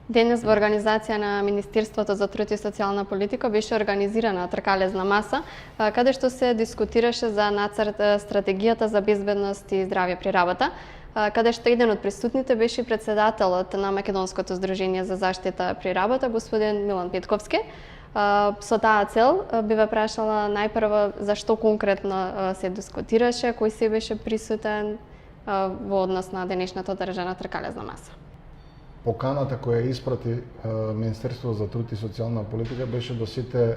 Денес во организација на Министерството за труд и социјална политика беше организирана тркалезна маса, каде што се дискутираше за нацрт стратегијата за безбедност и здравје при работа, каде што еден од присутните беше председателот на Македонското здружение за заштита при работа, господин Милан Петковски. Со таа цел би ве прашала најпрво за што конкретно се дискутираше, кој се беше присутен во однос на денешната одржана тркалезна маса. Поканата која испрати Министерството за труд и социјална политика беше до сите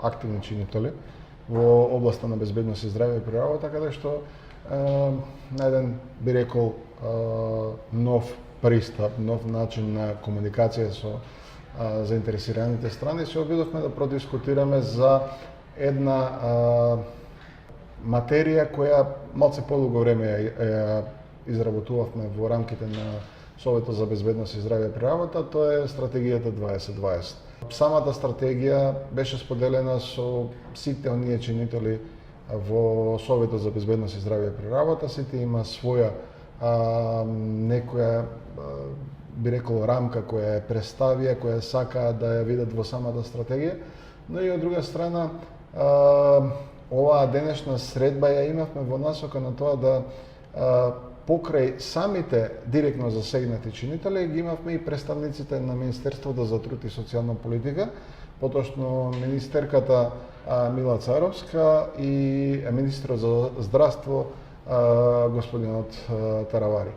активни чинители во областа на безбедност и здравје при работа, каде што на еден, би рекол, нов пристап, нов начин на комуникација со заинтересираните страни, се обидовме да продискутираме за една материја која малце подолго време ја изработувавме во рамките на Советот за безбедност и здравје при работа, тоа е стратегијата 2020. Самата стратегија беше споделена со сите оние чинители во Советот за безбедност и здравје при работа, сите има своја некоја би рекол рамка која ја представија, која сакаа да ја видат во самата стратегија, но и од друга страна оваа денешна средба ја имавме во насока на тоа да покрај самите директно засегнати чинители ги имавме и представниците на Министерството за труд и социјална политика, поточно министерката Мила Царовска и министрот за здравство господинот Таравари.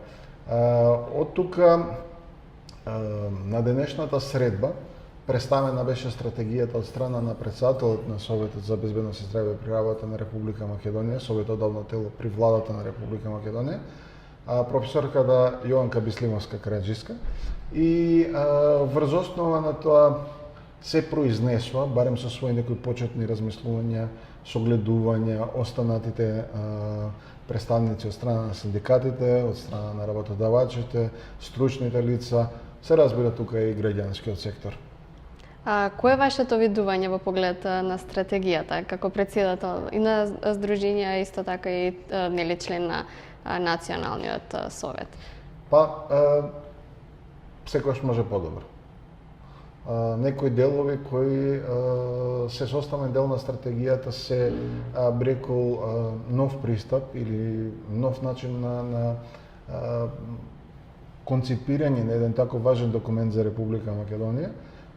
Од тука на денешната средба представена беше стратегијата од страна на председателот на Советот за безбедност и здравје при работа на Република Македонија, советодавно тело при владата на Република Македонија, професорката Јованка Бислимовска Караџиска, и врз основа на тоа се произнесува, барем со своји некои почетни размислувања, согледувања, останатите представници од страна на синдикатите, од страна на работодавачите, стручните лица, се разбира тука и граѓанскиот сектор. Кој е вашето видување во поглед на стратегијата како председател и на здружение, исто така и нели член на Националниот совет? Секогаш може подобро. Некои делови кои се составен дел на стратегијата се брекол нов пристап или нов начин на конципирање на еден таков важен документ за Република Македонија,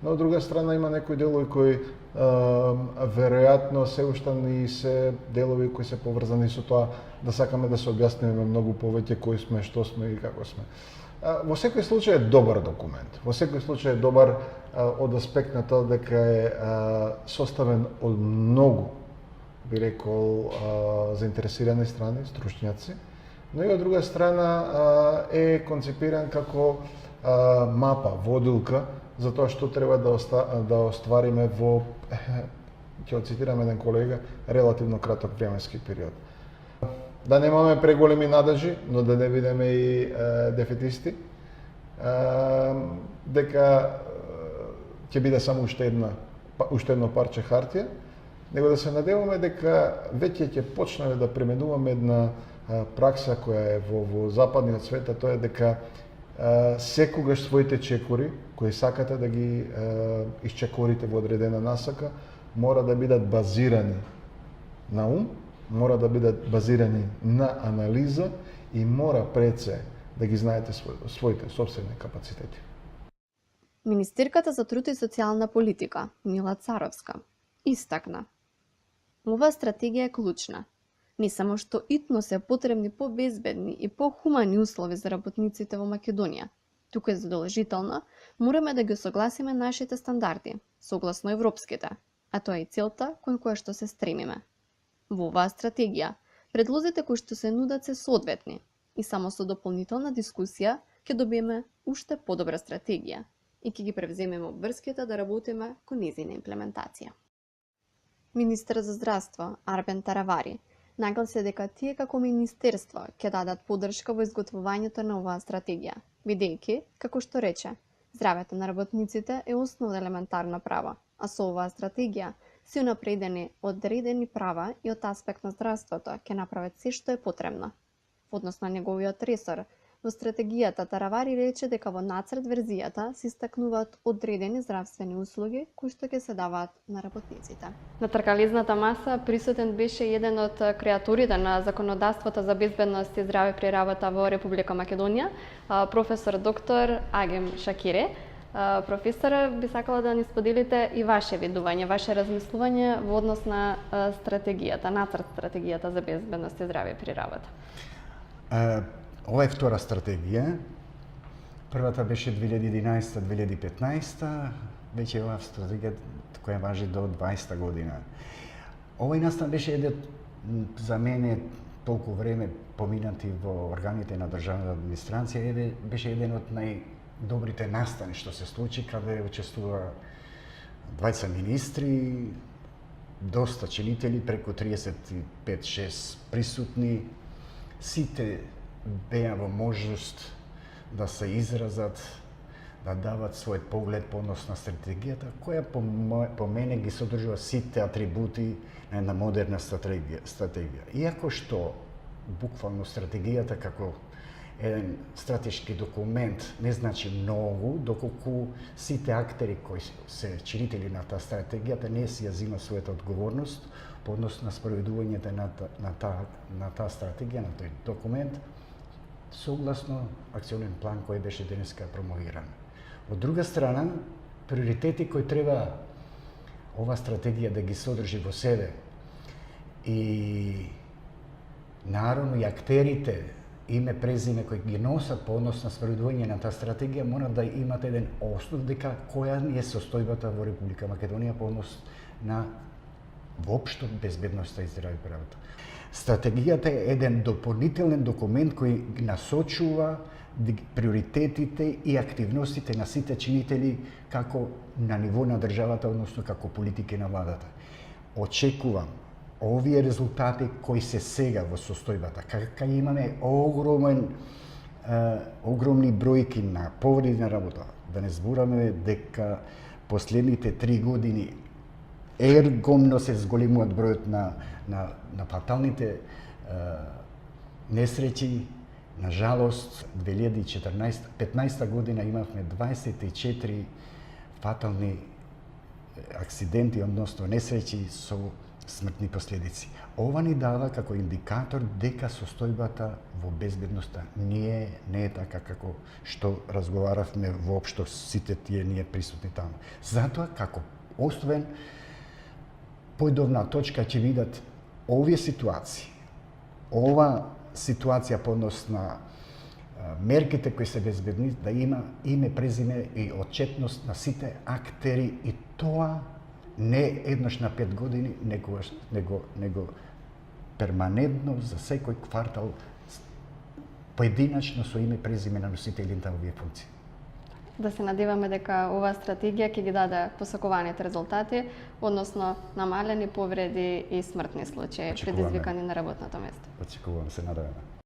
но од друга страна има некои делови кои веројатно се уште и се делови кои се поврзани со тоа да сакаме да се објасниме многу повеќе кои сме, што сме и како сме. Во секој случај е добар документ. Во секој случај е добар од аспект на тоа дека е составен од многу, би рекол, заинтересирани страни, стручњаци, но и од друга страна е концепиран како мапа, водилка за тоа што треба да оствариме во, ќе цитирам еден колега, релативно краток временски период. Да немаме преголеми надежи, но да не бидеме и дефетисти, дека ќе биде само уште едно парче хартија, него да се надеваме дека веќе ќе почнеме да применуваме една пракса која е во западниот свет, а тоа е дека секогаш своите чекори, кои сакате да ги исчекорите во одредена насака, мора да бидат базирани на ум, мора да бидат базирани на анализа и мора пред се да ги знаете своите собствени капацитети. Министерката за труд и социјална политика, Мила Царовска, истакна: оваа стратегија е клучна. Не само што итно се потребни побезбедни и похумани услови за работниците во Македонија, туку е задолжително мораме да ги согласиме нашите стандарди, согласно европските, а тоа е и целта кон која што се стремиме. Во оваа стратегија, предлозите кои што се нудат се соодветни и само со дополнителна дискусија ќе добиеме уште подобра стратегија и ќе ги превземеме обврските да работиме кон нејзина имплементација. Министер за здравство Арбен Таравари нагласи дека тие како министерство ќе дадат поддршка во изготвувањето на оваа стратегија, бидејќи, како што рече, здравјето на работниците е основно елементарно право, а со оваа стратегија се унапредени одредени права и од аспект на здравството ќе направат се што е потребно. Во однос на неговиот ресор, Во стратегијата Таравари рече дека во нацрт верзијата се истакнуваат одредени здравствени услуги кои што ќе се даваат на работниците. На тркализната маса присутен беше еден од креаторите на законодавството за безбедност и здраве при работа во Република Македонија, професор доктор Агем Шакире. Професор, би сакала да ни споделите и ваше видување, ваше размислување во однос на стратегијата, нацрт стратегијата за безбедност и здраве при работа. Ова е втора стратегија. Првата беше 2011-2015, веќе ова стратегија која важи до 20 година. Овој настан беше еден, за мене, толку време поминати во органите на државната администрација, беше еден од најдобрите настани што се случи, каде учествува 20 министри, доста чинители, преку 35-6 присутни. Сите беа во можност да се изразат, да дават својот поглед по однос на стратегијата, која по мене ги содржува сите атрибути на една модерна стратегија. Иако што буквално стратегијата како еден стратешки документ не значи многу, доколку сите актери кои се чинители на таа стратегијата не си ја зима својата одговорност по однос на спроведувањето на таа стратегија, на тој документ, согласно акционен план кој беше денеска промовиран. Од друга страна, приоритети кои треба ова стратегија да ги содржи во себе и наравно и актерите, име, презиме кои ги носат по однос на спроведување на таа стратегија, мора да имат еден основ дека која е состојбата во Република Македонија по однос на воопшто безбедноста и здраве при работа. Стратегијата е еден дополнителен документ кој насочува приоритетите и активностите на сите чинители како на ниво на државата, односно како политики на владата. Очекувам овие резултати кои се сега во состојбата, кај имаме огромни бројки на повреди на работа, да не збораме дека последните 3 години ергомно се зголемуваат бројот на фаталните несреќи. На жалост, 2015 година имавме 24 фатални акциденти, односно несреќи со смртни последици. Ова ни дава како индикатор дека состојбата во безбедноста не е така како што разговаравме воопшто сите тие ние присутни таму. Затоа, како основен појдовна точка ќе видат овие ситуации, ова ситуација по однос на мерките кои се безбедни, да има име, презиме и отчетност на сите актери, и тоа не еднаш на 5 години, него перманентно за секој квартал, поединачно со име, презиме на носителите на овие функции. Да се надеваме дека оваа стратегија ќе ги даде посакуваните резултати, односно намалени повреди и смртни случаи предизвикани на работното место. Очекувам, се надеваме.